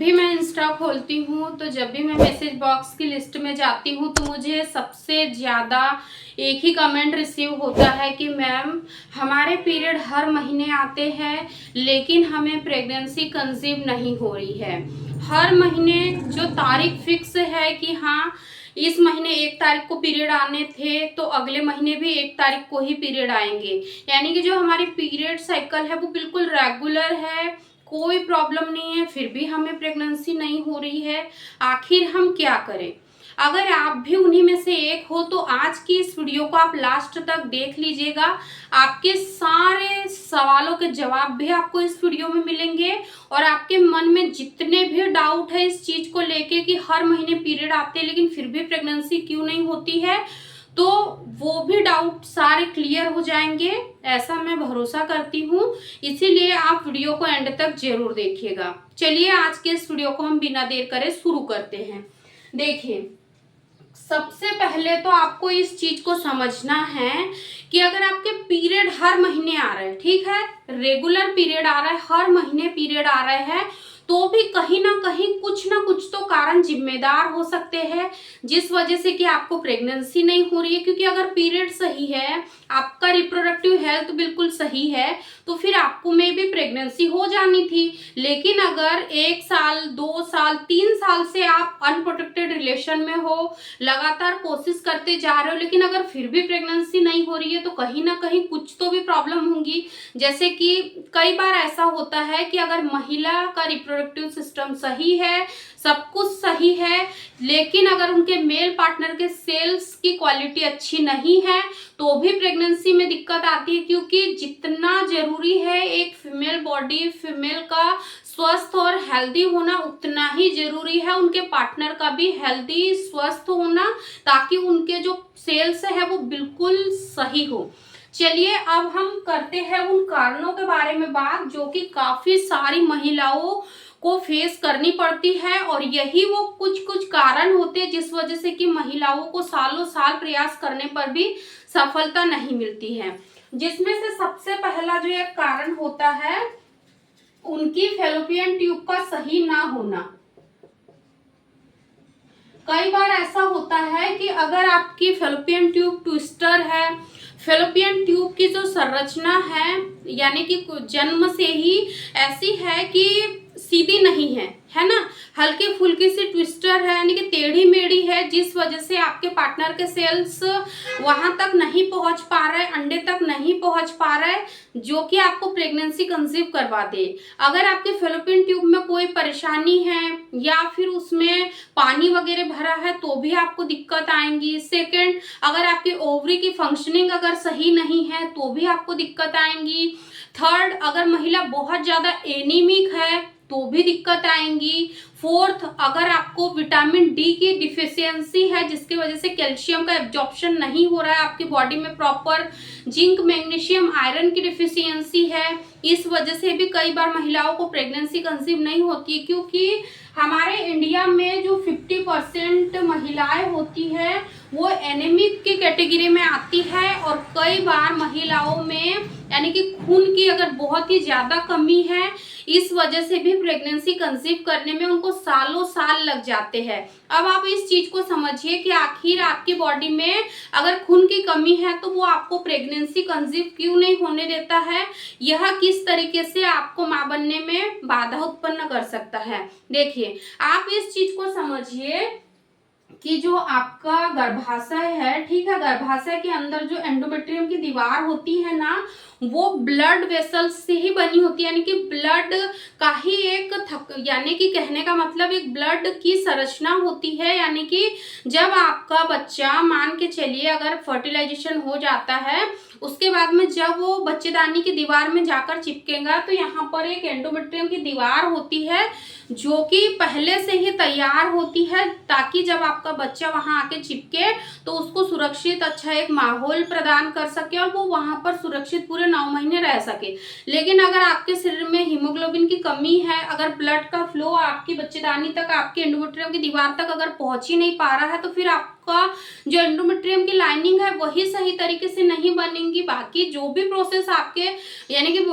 भी मैं इंस्टा खोलती हूँ, तो जब भी मैं मैसेज बॉक्स की लिस्ट में जाती हूँ, तो मुझे सबसे ज़्यादा एक ही कमेंट रिसीव होता है कि मैम हमारे पीरियड हर महीने आते हैं लेकिन हमें प्रेगनेंसी कंसीव नहीं हो रही है। हर महीने जो तारीख फिक्स है कि हाँ इस महीने 1 तारीख को पीरियड आने थे, तो अगले महीने भी 1 तारीख को ही पीरियड आएंगे। यानी कि जो हमारी पीरियड साइकिल है वो बिल्कुल रेगुलर है, कोई प्रॉब्लम नहीं है, फिर भी हमें प्रेगनेंसी नहीं हो रही है। आखिर हम क्या करें? अगर आप भी उन्हीं में से एक हो तो आज की इस वीडियो को आप लास्ट तक देख लीजिएगा। आपके सारे सवालों के जवाब भी आपको इस वीडियो में मिलेंगे और आपके मन में जितने भी डाउट है इस चीज को लेके कि हर महीने पीरियड आते हैं लेकिन फिर भी प्रेगनेंसी क्यों नहीं होती है, तो वो भी डाउट सारे क्लियर हो जाएंगे, ऐसा मैं भरोसा करती हूँ। इसीलिए आप वीडियो को एंड तक जरूर देखिएगा। चलिए आज के इस वीडियो को हम बिना देर करे शुरू करते हैं। देखिए, सबसे पहले तो आपको इस चीज को समझना है कि अगर आपके पीरियड हर महीने आ रहे हैं, ठीक है, रेगुलर पीरियड आ रहा है, हर महीने पीरियड आ रहे हैं, तो भी कहीं ना कुछ तो कारण जिम्मेदार हो सकते हैं जिस वजह से कि आपको प्रेगनेंसी नहीं हो रही है। क्योंकि अगर पीरियड सही है, आपका रिप्रोडक्टिव हेल्थ बिल्कुल सही है, तो फिर आपको में भी प्रेगनेंसी हो जानी थी। लेकिन अगर 1 साल 2 साल 3 साल से आप अनप्रोटेक्टेड रिलेशन में हो, लगातार कोशिश करते जा रहे हो, लेकिन अगर फिर भी प्रेगनेंसी नहीं हो रही है, तो कहीं ना कहीं कुछ तो भी प्रॉब्लम होंगी। जैसे कि कई बार ऐसा होता है कि अगर महिला का रिप्रोडक्टिव सिस्टम सही है, सब कुछ सही है, लेकिन अगर उनके मेल पार्टनर के सेल्स की क्वालिटी अच्छी नहीं है, तो भी प्रेगनेंसी में दिक्कत आती है। क्योंकि जितना जरूरी है एक फीमेल बॉडी, फीमेल का स्वस्थ और हेल्दी होना, उतना ही जरूरी है उनके पार्टनर का भी हेल्दी स्वस्थ होना, ताकि उनके जो सेल्स है वो बिल्कुल सही हो। चलिए अब हम करते हैं उन कारणों के बारे में बात जो कि काफी सारी महिलाओं को फेस करनी पड़ती है, और यही वो कुछ कारण होते हैं जिस वजह से कि महिलाओं को सालों साल प्रयास करने पर भी सफलता नहीं मिलती है। जिसमें से सबसे पहला जो एक कारण होता है उनकी फैलोपियन ट्यूब का सही ना होना। कई बार ऐसा होता है कि अगर आपकी फैलोपियन ट्यूब ट्विस्टर है, फैलोपियन ट्यूब की जो संरचना है यानी कि जन्म से ही ऐसी है कि सीधी नहीं है ना, हल्की फुल्की सी ट्विस्टर है, यानी कि टेढ़ी मेढ़ी है, जिस वजह से आपके पार्टनर के सेल्स वहां तक नहीं पहुंच पा रहे, अंडे तक नहीं पहुंच पा रहे, जो कि आपको प्रेगनेंसी कंसीव करवा दे। अगर आपके फैलोपियन ट्यूब में कोई परेशानी है या फिर उसमें पानी वगैरह भरा है तो भी आपको दिक्कत आएंगी। सेकंड, अगर आपकी ओवरी की फंक्शनिंग अगर सही नहीं है तो भी आपको दिक्कत आएंगी। थर्ड, अगर महिला बहुत ज्यादा एनीमिक है तो भी दिक्कत आएंगी। फोर्थ, अगर आपको विटामिन डी की डिफिशियंसी है जिसकी वजह से कैल्शियम का एब्जॉर्प्शन नहीं हो रहा है आपकी बॉडी में प्रॉपर, जिंक मैग्नीशियम आयरन की डिफिशियंसी है, इस वजह से भी कई बार महिलाओं को प्रेगनेंसी कंसीव नहीं होती। क्योंकि हमारे इंडिया में जो 50% महिलाएं होती है वो एनीमिक की कैटेगरी में आती है, और कई बार महिलाओं में यानी कि खून की अगर बहुत ही ज्यादा कमी है, इस वजह से भी प्रेगनेंसी कंसीव करने में उनको सालों साल लग जाते हैं। अब आप इस चीज को समझिए कि आखिर आपकी बॉडी में अगर खून की कमी है तो वो आपको प्रेगनेंसी कंसीव क्यों नहीं होने देता है, यह किस तरीके से आपको मां बनने में बाधा उत्पन्न कर सकता है। देखिए, आप इस चीज को समझिए कि जो आपका गर्भाशय है, ठीक है, गर्भाशय के अंदर जो एंडोमेट्रियम की दीवार होती है ना, वो ब्लड वेसल्स से ही बनी होती है, यानी कि ब्लड का ही एक यानी कि कहने का मतलब एक ब्लड की संरचना होती है। यानी कि जब आपका बच्चा, मान के चलिए अगर फर्टिलाइजेशन हो जाता है, उसके बाद में जब वो बच्चेदानी की दीवार में जाकर चिपकेगा तो यहाँ पर एक एंडोमेट्रियम की दीवार होती है जो कि पहले से ही तैयार होती है, ताकि जब आपका बच्चा वहां आके चिपके तो उसको सुरक्षित अच्छा एक माहौल प्रदान कर सके और वो वहां पर सुरक्षित पूरे 9 महीने रह सके। लेकिन अगर आपके शरीर में हीमोग्लोबिन की कमी है, अगर ब्लड का फ्लो आपकी बच्चेदानी तक, आपके एंडोमेट्रियम की दीवार तक अगर पहुंच ही नहीं पा रहा है, तो फिर आप आपका जो एंडोमेट्रियम की लाइनिंग है वही सही तरीके से नहीं बनेंगी, बाकी जो भी प्रोसेस आपके यानी कि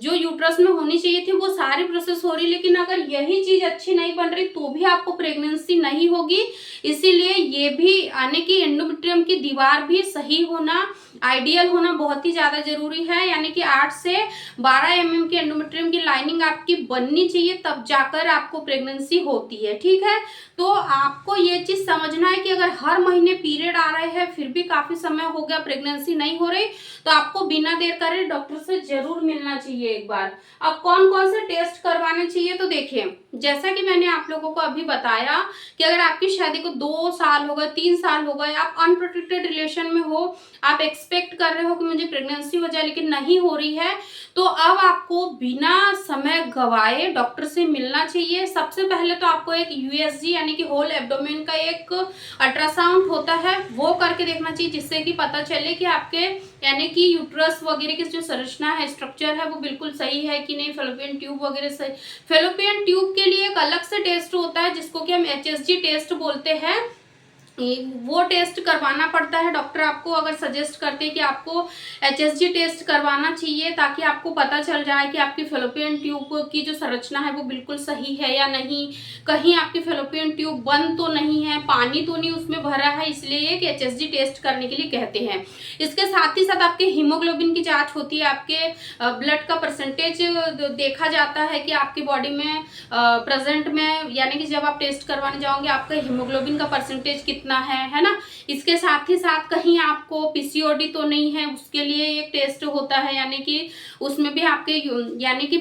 जो यूट्रस में होनी चाहिए थी वो सारी प्रोसेस हो रही, लेकिन अगर यही चीज अच्छी नहीं बन रही तो भी आपको प्रेगनेंसी नहीं होगी। इसीलिए ये भी यानी कि एंडोमेट्रियम की दीवार भी सही होना, आइडियल होना बहुत ही ज्यादा जरूरी है। यानी कि 8 से 12 mm की एंडोमेट्रियम की लाइनिंग आपकी बननी चाहिए, तब जाकर आपको प्रेगनेंसी होती है। ठीक है, तो आपको ये चीज समझना है कि अगर हर महीने पीरियड आ रहे हैं फिर भी काफी समय हो गया प्रेगनेंसी नहीं हो रही, तो आपको बिना देर करे डॉक्टर से जरूर मिलना चाहिए एक बार। अब कौन कौन से टेस्ट करवाने चाहिए, तो देखिए जैसा कि मैंने आप लोगों को अभी बताया कि अगर आपकी शादी को 2 साल हो गए, 3 साल हो गए, आप अनप्रोटेक्टेड रिलेशन में हो, आप एक्सपेक्ट कर रहे हो कि मुझे प्रेगनेंसी हो जाए लेकिन नहीं हो रही है, तो अब आपको बिना समय गवाए डॉक्टर से मिलना चाहिए। सबसे पहले तो आपको एक यूएसजी यानी कि होल एब्डोमेन का एक अल्ट्रासाउंड होता है वो करके देखना चाहिए, जिससे कि पता चले कि आपके यानी कि यूट्रस वगैरह की जो संरचना है, स्ट्रक्चर है, वो बिल्कुल सही है कि नहीं, फेलोपियन ट्यूब वगैरह सही। फेलोपियन ट्यूब के लिए एक अलग से टेस्ट होता है जिसको कि हम एचएसजी टेस्ट बोलते हैं, वो टेस्ट करवाना पड़ता है। डॉक्टर आपको अगर सजेस्ट करते हैं कि आपको एचएसजी टेस्ट करवाना चाहिए ताकि आपको पता चल जाए कि आपकी फेलोपियन ट्यूब की जो संरचना है वो बिल्कुल सही है या नहीं, कहीं आपकी फेलोपियन ट्यूब बंद तो नहीं है, पानी तो नहीं उसमें भरा है, इसलिए कि एचएसजी टेस्ट करने के लिए कहते हैं। इसके साथ ही साथ आपके हीमोग्लोबिन की जांच होती है, आपके ब्लड का परसेंटेज देखा जाता है कि आपकी बॉडी में प्रेजेंट में यानी कि जब आप टेस्ट करवाने जाओगे आपका हीमोग्लोबिन का परसेंटेज कितना है ना। इसके साथ ही साथ कहीं आपको पीसीओडी तो नहीं है, उसके लिए एक टेस्ट होता है, यानी कि उसमें भी आपके यानी कि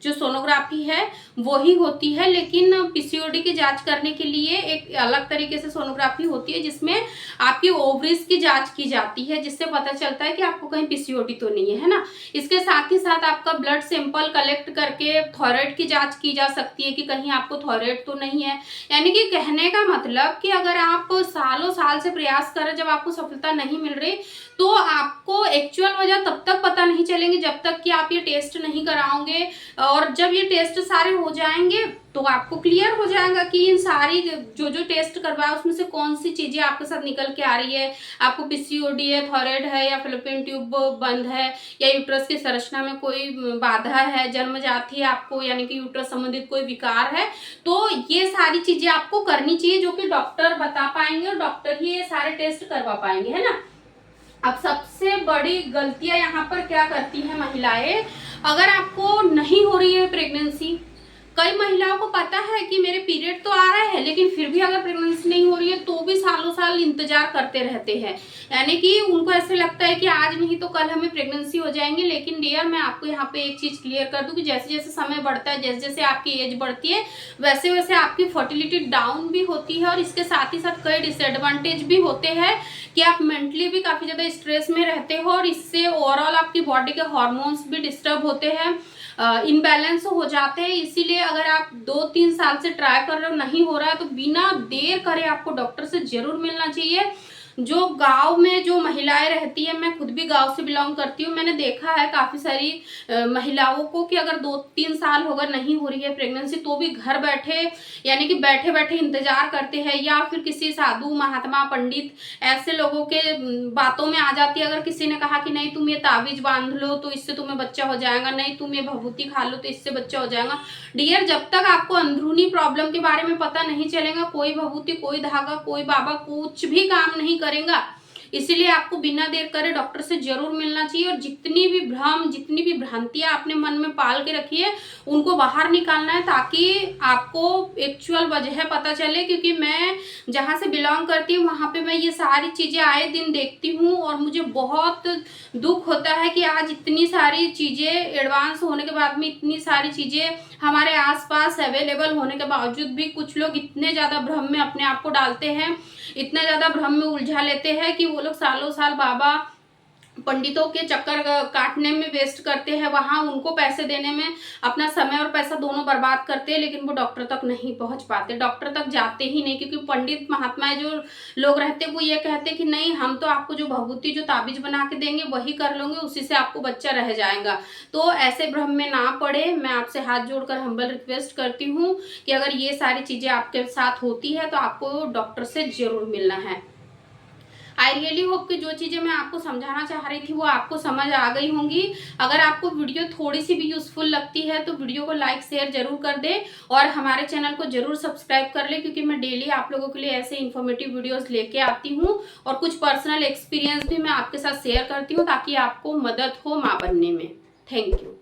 जो सोनोग्राफी है वो ही होती है, लेकिन पीसीओडी की जांच करने के लिए एक अलग तरीके से सोनोग्राफी होती है जिसमें आपकी ओवरीज की जांच की जाती है, जिससे पता चलता है कि आपको कहीं पीसीओडी तो नहीं है ना। इसके साथ ही साथ आपका ब्लड सैंपल कलेक्ट करके थायराइड की जांच की जा सकती है कि कहीं आपको थायराइड तो नहीं है। यानी कि कहने का मतलब कि अगर आप सालों साल से प्रयास कर रहे, जब आपको सफलता नहीं मिल रही, तो आपको एक्चुअल वजह तब तक पता नहीं चलेंगे जब तक कि आप ये टेस्ट नहीं कराओगे। और जब ये टेस्ट सारे हो जाएंगे तो आपको क्लियर हो जाएगा कि इन सारी जो टेस्ट करवाया उसमें से कौन सी चीजें आपके साथ निकल के आ रही है, आपको पीसीओडी है, थायराइड है, या फेलोपियन ट्यूब बंद है, या यूट्रस की संरचना में कोई बाधा है, जन्मजात ही आपको यानी कि यूट्रस संबंधित कोई विकार है। तो ये सारी चीजें आपको करनी चाहिए जो कि डॉक्टर बता पाएंगे और डॉक्टर ही ये सारे टेस्ट करवा पाएंगे, है ना। अब सबसे बड़ी गलतियां यहाँ पर क्या करती हैं महिलाएं, अगर आपको नहीं हो रही है प्रेगनेंसी, कई महिलाओं को पता है कि मेरे पीरियड तो आ रहा है लेकिन फिर भी अगर प्रेगनेंसी नहीं हो रही है तो भी सालों साल इंतजार करते रहते हैं, यानी कि उनको ऐसे लगता है कि आज नहीं तो कल हमें प्रेगनेंसी हो जाएंगे। लेकिन डियर मैं आपको यहाँ पे एक चीज क्लियर कर दूं कि जैसे जैसे समय बढ़ता है, जैसे जैसे आपकी एज बढ़ती है, वैसे वैसे आपकी फर्टिलिटी डाउन भी होती है, और इसके साथ ही साथ कई डिसएडवांटेज भी होते हैं कि आप मेंटली भी काफी ज्यादा स्ट्रेस में रहते हो, और इससे ओवरऑल आपकी बॉडी के हॉर्मोन्स भी डिस्टर्ब होते हैं, इनबैलेंस हो जाते हैं। इसीलिए अगर आप 2-3 साल से ट्राई कर रहे हो नहीं हो रहा है तो बिना देर करे आपको डॉक्टर से जरूर मिलना चाहिए। जो गांव में जो महिलाएं रहती है, मैं खुद भी गांव से बिलोंग करती हूँ, मैंने देखा है काफी सारी महिलाओं को कि अगर 2-3 साल होगा नहीं हो रही है प्रेगनेंसी तो भी घर बैठे यानी कि बैठे बैठे इंतजार करते हैं, या फिर किसी साधु महात्मा पंडित ऐसे लोगों के बातों में आ जाती है। अगर किसी ने कहा कि नहीं तुम ये ताबीज बांध लो तो इससे तुम्हें बच्चा हो जाएगा, नहीं तुम ये भभूति खा लो तो इससे बच्चा हो जाएगा। डियर जब तक आपको अंदरूनी प्रॉब्लम के बारे में पता नहीं चलेगा, कोई भभूति, कोई धागा, कोई बाबा कुछ भी काम नहीं करेगा। इसीलिए आपको बिना देर करे डॉक्टर से जरूर मिलना चाहिए, और जितनी भी भ्रम, जितनी भी भ्रांतियां आपने मन में पाल के रखी है उनको बाहर निकालना है, ताकि आपको एक्चुअल वजह पता चले। क्योंकि मैं जहां से बिलोंग करती हूँ वहां पे मैं ये सारी चीजें आए दिन देखती हूँ, और मुझे बहुत दुख होता है कि आज इतनी सारी चीजें एडवांस होने के बाद में, इतनी सारी चीजें हमारे आसपास अवेलेबल होने के बावजूद भी कुछ लोग इतने ज्यादा भ्रम में अपने आप को डालते हैं, इतना ज्यादा भ्रम में उलझा लेते हैं कि वो लोग सालों साल बाबा पंडितों के चक्कर काटने में वेस्ट करते हैं, वहां उनको पैसे देने में अपना समय और पैसा दोनों बर्बाद करते हैं, लेकिन वो डॉक्टर तक नहीं पहुंच पाते, डॉक्टर तक जाते ही नहीं। क्योंकि पंडित महात्मा जो लोग रहते हैं वो ये कहते हैं कि नहीं हम तो आपको जो भभूति, जो ताबीज बना के देंगे वही कर लोगे, उसी से आपको बच्चा रह जाएगा। तो ऐसे भ्रम में ना पड़े, मैं आपसे हाथ जोड़कर हम्बल रिक्वेस्ट करती हूँ कि अगर ये सारी चीजें आपके साथ होती है तो आपको डॉक्टर से जरूर मिलना है। आई रियली होप कि जो चीज़ें मैं आपको समझाना चाह रही थी वो आपको समझ आ गई होंगी। अगर आपको वीडियो थोड़ी सी भी यूज़फुल लगती है तो वीडियो को लाइक शेयर जरूर कर दें और हमारे चैनल को जरूर सब्सक्राइब कर लें, क्योंकि मैं डेली आप लोगों के लिए ऐसे इन्फॉर्मेटिव वीडियोस लेके आती हूँ और कुछ पर्सनल एक्सपीरियंस भी मैं आपके साथ शेयर करती हूँ ताकि आपको मदद हो माँ बनने में। Thank you.